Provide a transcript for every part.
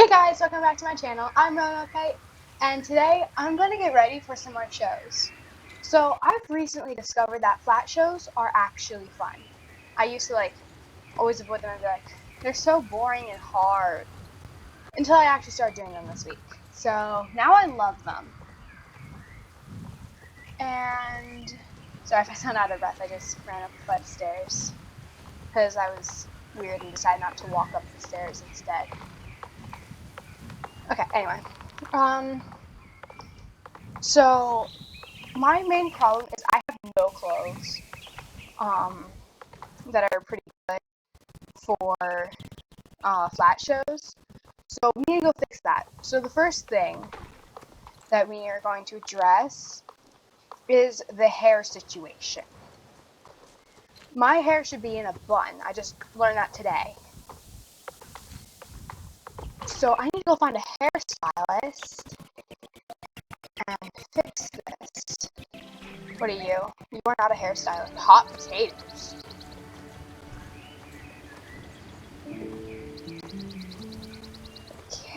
Hey guys, welcome back to my channel. I'm Roanoke Kite, and today I'm going to get ready for some more shows. So I've recently discovered that flat shows are actually fun. I used to always avoid them and be like, they're so boring and hard, until I actually started doing them this week. So now I love them. And sorry if I sound out of breath, I just ran up a flight of stairs because I was weird and decided not to walk up the stairs instead. Okay, anyway. So my main problem is I have no clothes that are pretty good for flat shows. So we need to go fix that. So the first thing that we are going to address is the hair situation. My hair should be in a bun. I just learned that today. So I need to go find a hairstylist and fix this. What are you? You are not a hairstylist. Hot potatoes.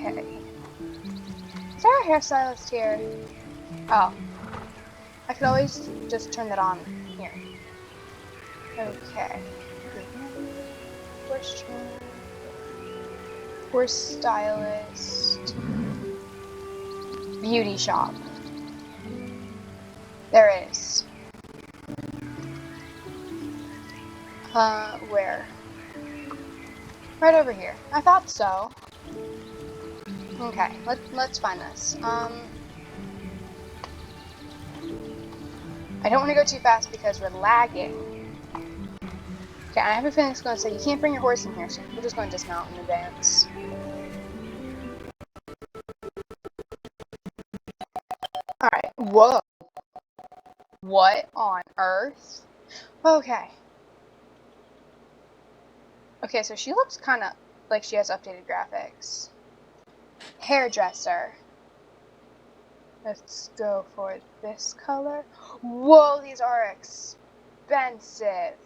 Okay. Is there a hairstylist here? Oh. I could always just turn that on here. Okay. Horse stylist. Beauty shop. There it is. Where? Right over here. I thought so. Okay, let's find this. I don't want to go too fast because we're lagging. Okay, I have a feeling it's going to say you can't bring your horse in here, so we're just going to dismount in advance. Alright, whoa. What on earth? Okay. Okay, so she looks kind of like she has updated graphics. Hairdresser. Let's go for this color. Whoa, these are expensive.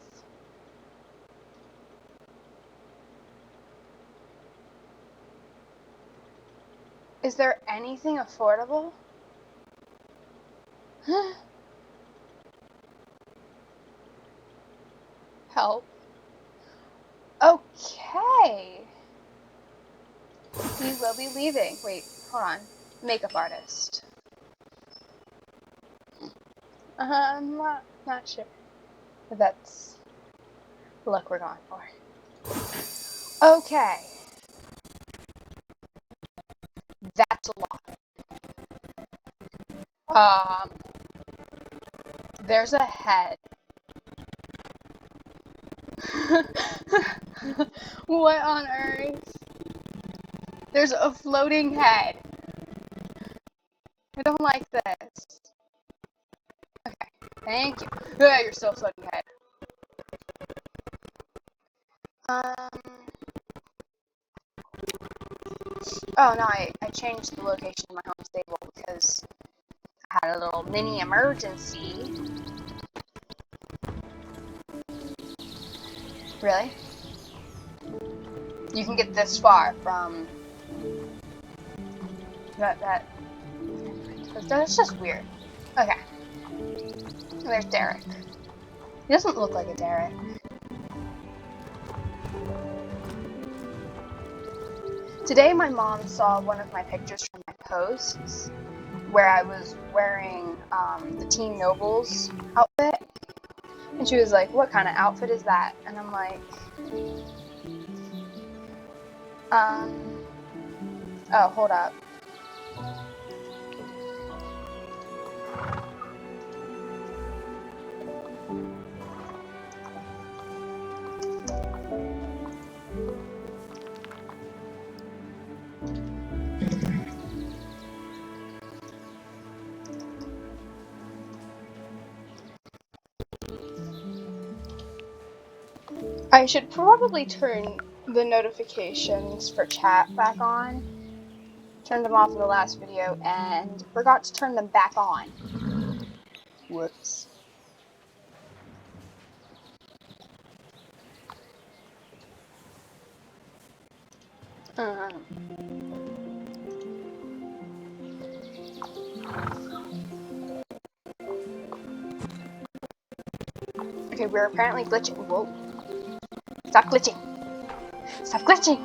Is there anything affordable? Help. Okay. We will be leaving. Wait, hold on. Makeup artist. I'm not sure. But that's the look we're going for. Okay. That's a lot. There's a head. What on earth? There's a floating head. I don't like this. Okay, thank you. Yeah, you're still a floating head. Oh no, I changed the location of my home stable because I had a little mini emergency. Really? You can get this far from that's just weird. Okay. There's Derek. He doesn't look like a Derek. Today my mom saw one of my pictures from my posts where I was wearing the Teen Nobles outfit. And she was like, what kind of outfit is that? And I'm like, oh, hold up. I should probably turn the notifications for chat back on. Turned them off in the last video and forgot to turn them back on. Whoops. Okay, we're apparently glitching. Whoa. Stop glitching. Stop glitching.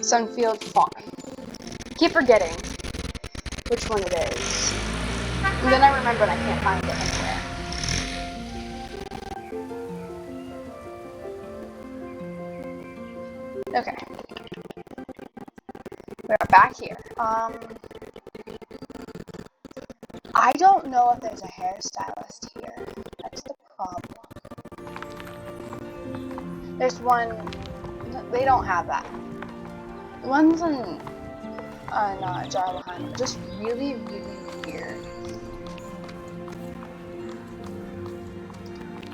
Sunfield Farm. Keep forgetting which one it is. And then I remember and I can't find it anywhere. Okay. We're back here. I don't know if there's a hairstylist here. That's the problem. There's one. They don't have that. The ones on Jarlaheim are just really, really weird.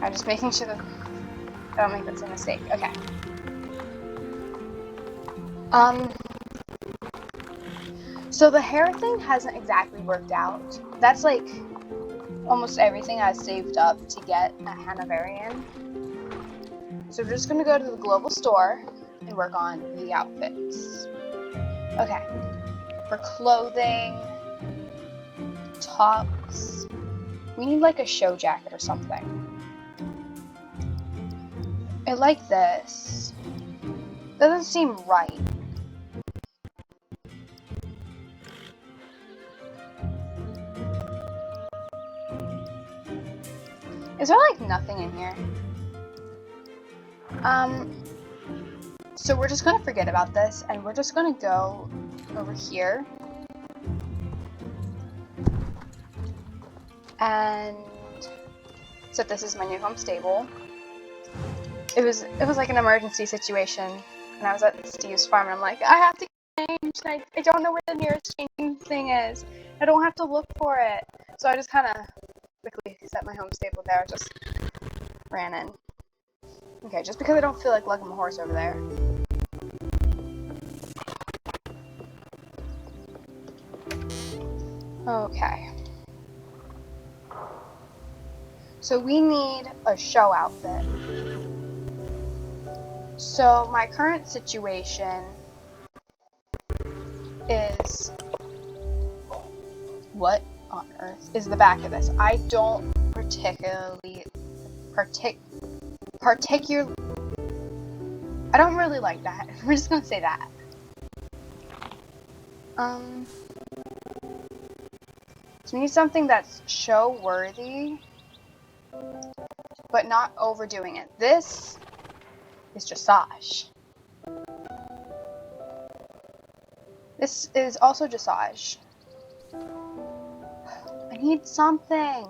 I'm just making sure that I don't make this a mistake. Okay. So the hair thing hasn't exactly worked out. That's like almost everything I saved up to get at Hanoverian. So we're just gonna go to the global store and work on the outfits. Okay. For clothing, tops, we need like a show jacket or something. I like this. Doesn't seem right. Is there like nothing in here? So we're just gonna forget about this and we're just gonna go over here. And so this is my new home stable. It was like an emergency situation and I was at Steve's farm and I'm like, I have to change. I don't know where the nearest changing thing is. I don't have to look for it. So I just kind of quickly set my home stable there. Just ran in. Okay, just because I don't feel like lugging my horse over there. Okay. So we need a show outfit. So my current situation is... What on earth is the back of this? I don't particularly... I don't really like that. We're just gonna say that. So we need something that's show worthy, but not overdoing it. This is dressage. This is also dressage. I need something.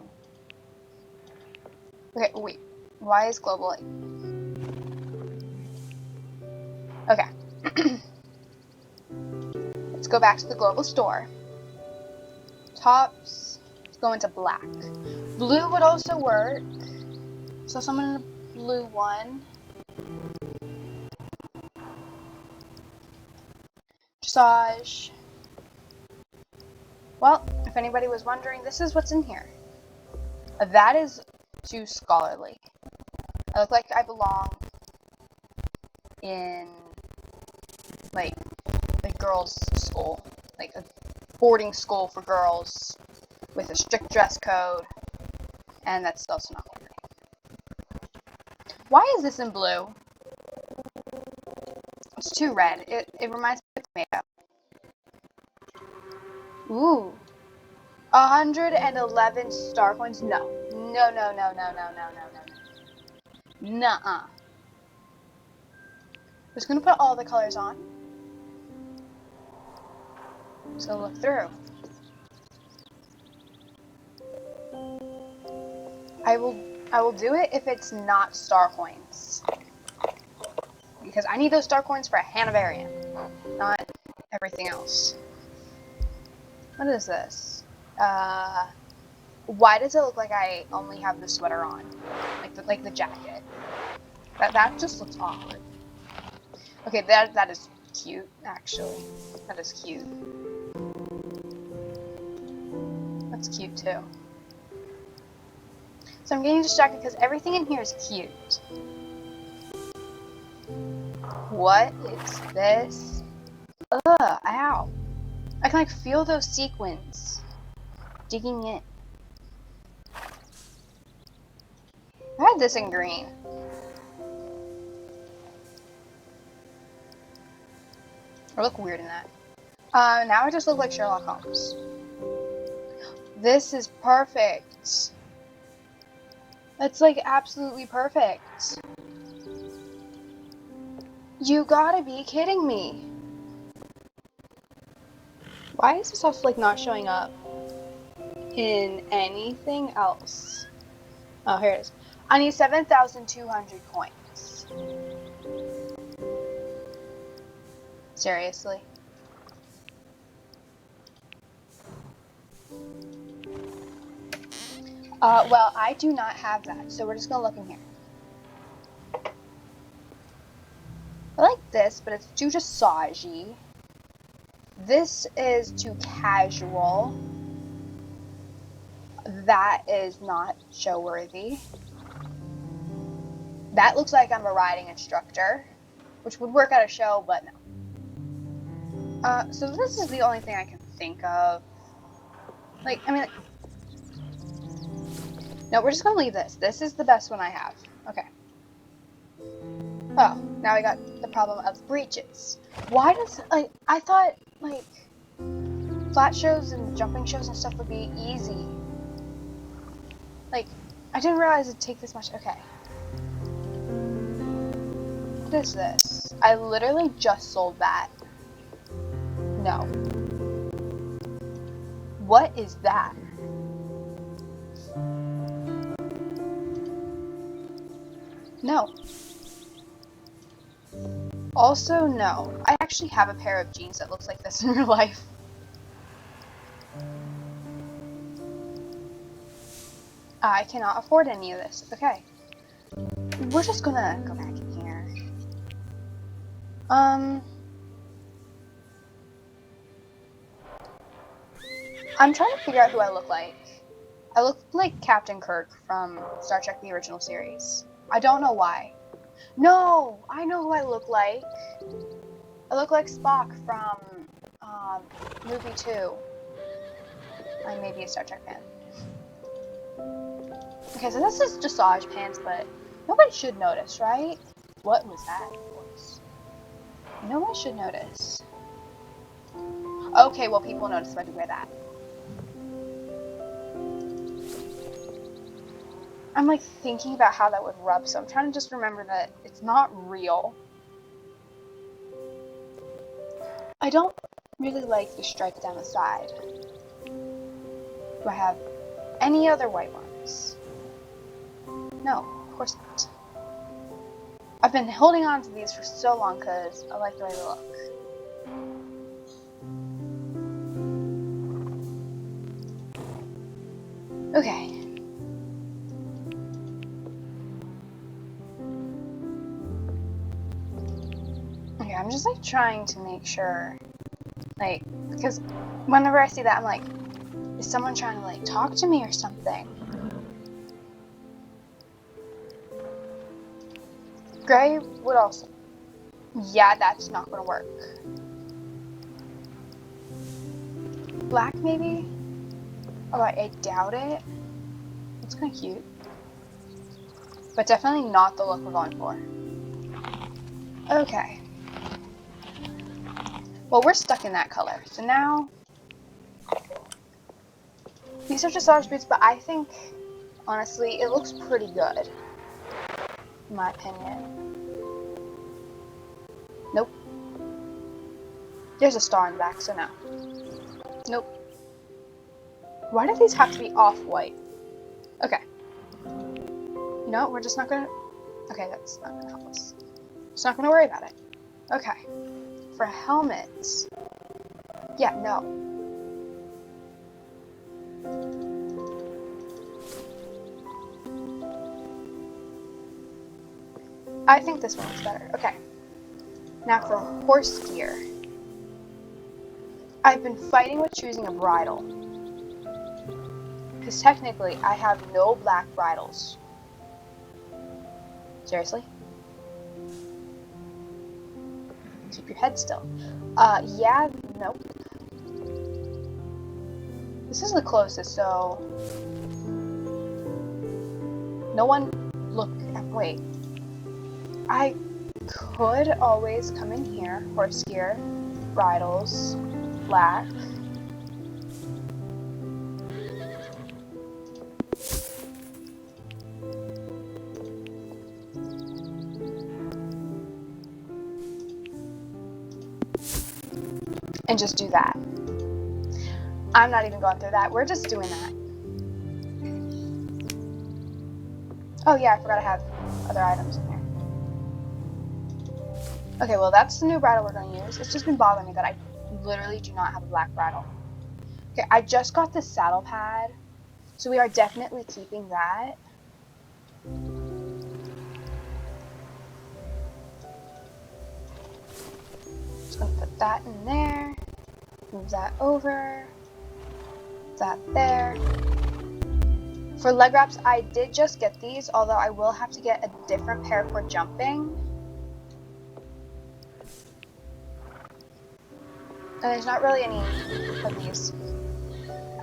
Okay, wait. Why is global like... Okay. Let's go back to the global store. Tops. Let's go into black. Blue would also work. So someone in a blue one. Dressage. Well, if anybody was wondering, this is what's in here. That is too scholarly. I look like I belong in like a girls' school, like a boarding school for girls with a strict dress code, and that's also not pretty. Why is this in blue? It's too red. It reminds me of tomato. Ooh. 111 star coins? No. No. Nuh-uh. Just gonna put all the colors on. So look through. I will do it if it's not star coins. Because I need those star coins for a Hanoverian, not everything else. What is this? Why does it look like I only have the sweater on? Like the jacket. That just looks awkward. Okay, that is cute, actually. That is cute. That's cute too. So I'm getting distracted because everything in here is cute. What is this? Ugh, ow. I can like feel those sequins digging in. I had this in green. I look weird in that. Now I just look like Sherlock Holmes. This is perfect. That's like absolutely perfect. You gotta be kidding me. Why is this stuff like not showing up in anything else? Oh, here it is. I need 7,200 coins. Seriously? Well, I do not have that, so we're just gonna look in here. I like this, but it's too dressage-y. This is too casual. That is not show-worthy. That looks like I'm a riding instructor, which would work at a show, but no. So this is the only thing I can think of. Like, I mean, no, we're just gonna leave this. This is the best one I have. Okay. Oh, now we got the problem of breaches. Why does, like, I thought, like, flat shows and jumping shows and stuff would be easy. Like, I didn't realize it'd take this much. Okay. What is this? I literally just sold that. No. What is that? No. Also, no. I actually have a pair of jeans that looks like this in real life. I cannot afford any of this. Okay. We're just gonna go back in here. I'm trying to figure out who I look like. I look like Captain Kirk from Star Trek: The Original Series. I don't know why. No! I know who I look like. I look like Spock from movie 2. I may be a Star Trek fan. Okay, so this is dressage pants, but nobody should notice, right? What was that voice? No one should notice. Okay, well, people notice if I do wear that. I'm like thinking about how that would rub, so I'm trying to just remember that it's not real. I don't really like the stripe down the side. Do I have any other white ones? No, of course not. I've been holding on to these for so long because I like the way they look. Okay. Okay, I'm just like trying to make sure, like, because whenever I see that, I'm like, is someone trying to like talk to me or something? Gray would also. Yeah, that's not gonna work. Black maybe? Oh, I doubt it. It's kind of cute. But definitely not the look we're going for. Okay. Well, we're stuck in that color. So now, these are dressage boots, but I think, honestly, it looks pretty good. In my opinion. Nope. There's a star in the back, so no. Nope. Why do these have to be off-white? Okay. You know what? We're just not gonna... Okay, that's not gonna help us. Just not gonna worry about it. Okay. For helmets... Yeah, no. I think this one looks better. Okay. Now for horse gear. I've been fighting with choosing a bridle. Because technically, I have no black bridles. Seriously? Keep your head still. Yeah, nope. This is the closest, so... No one look at... Wait. I could always come in here. Horse gear, bridles, black. And just do that. I'm not even going through that. We're just doing that. Oh yeah, I forgot I have other items in here. Okay, well that's the new bridle we're going to use. It's just been bothering me that I literally do not have a black bridle. Okay, I just got this saddle pad, so we are definitely keeping that. Just going to put that in there. Move that over. That there. For leg wraps, I did just get these, although I will have to get a different pair for jumping. And there's not really any of these.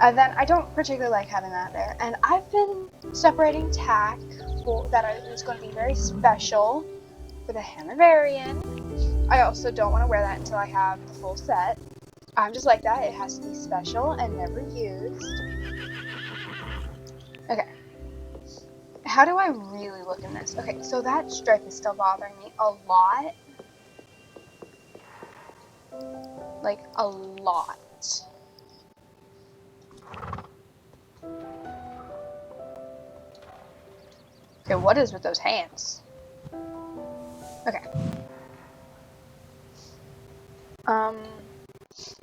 And then I don't particularly like having that there. And I've been separating tack that is going to be very special for the Hanoverian. I also don't want to wear that until I have the full set. I'm just like that. It has to be special and never used. Okay. How do I really look in this? Okay, so that stripe is still bothering me a lot. Like, a lot. Okay, what is with those hands? Okay.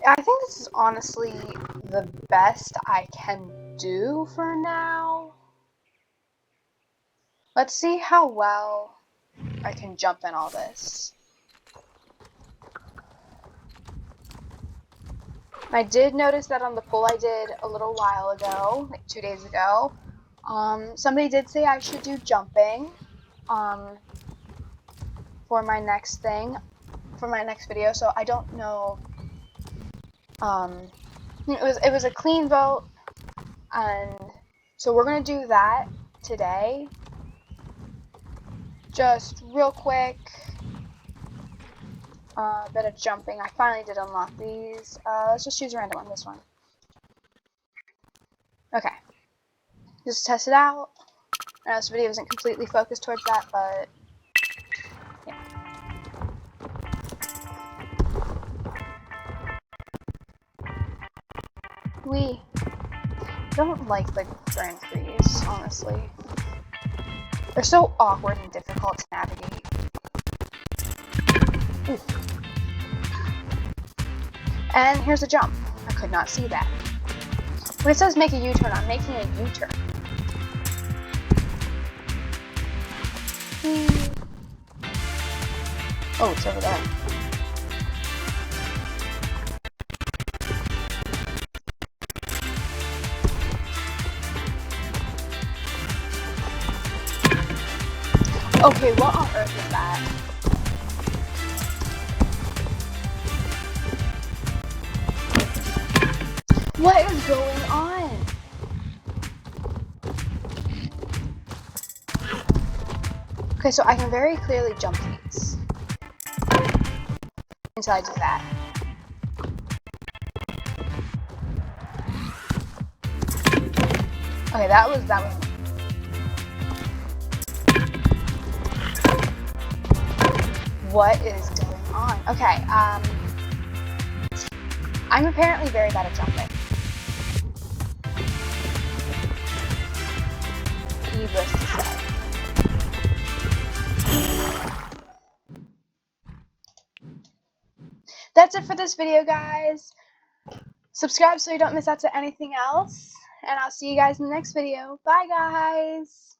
I think this is honestly the best I can do for now. Let's see how well I can jump in all this. I did notice that on the poll I did a little while ago, like 2 days ago, somebody did say I should do jumping for my next thing, for my next video, so I don't know. It was a clean vote, and so we're gonna do that today. Just real quick, bit of jumping. I finally did unlock these. Let's just choose a random one. This one. Okay. Just test it out. I know this video isn't completely focused towards that, but yeah. We don't like the Grand Prix, honestly. They're so awkward and difficult to navigate. Ooh. And here's a jump. I could not see that. When it says make a U-turn, I'm making a U-turn. Oh, it's over there. Okay, what on earth is that? What is going on? Okay, so I can very clearly jump these. Until I do that. Okay, that was what is going on? Okay, I'm apparently very bad at jumping. Needless to say. That's it for this video, guys. Subscribe so you don't miss out to anything else. And I'll see you guys in the next video. Bye, guys.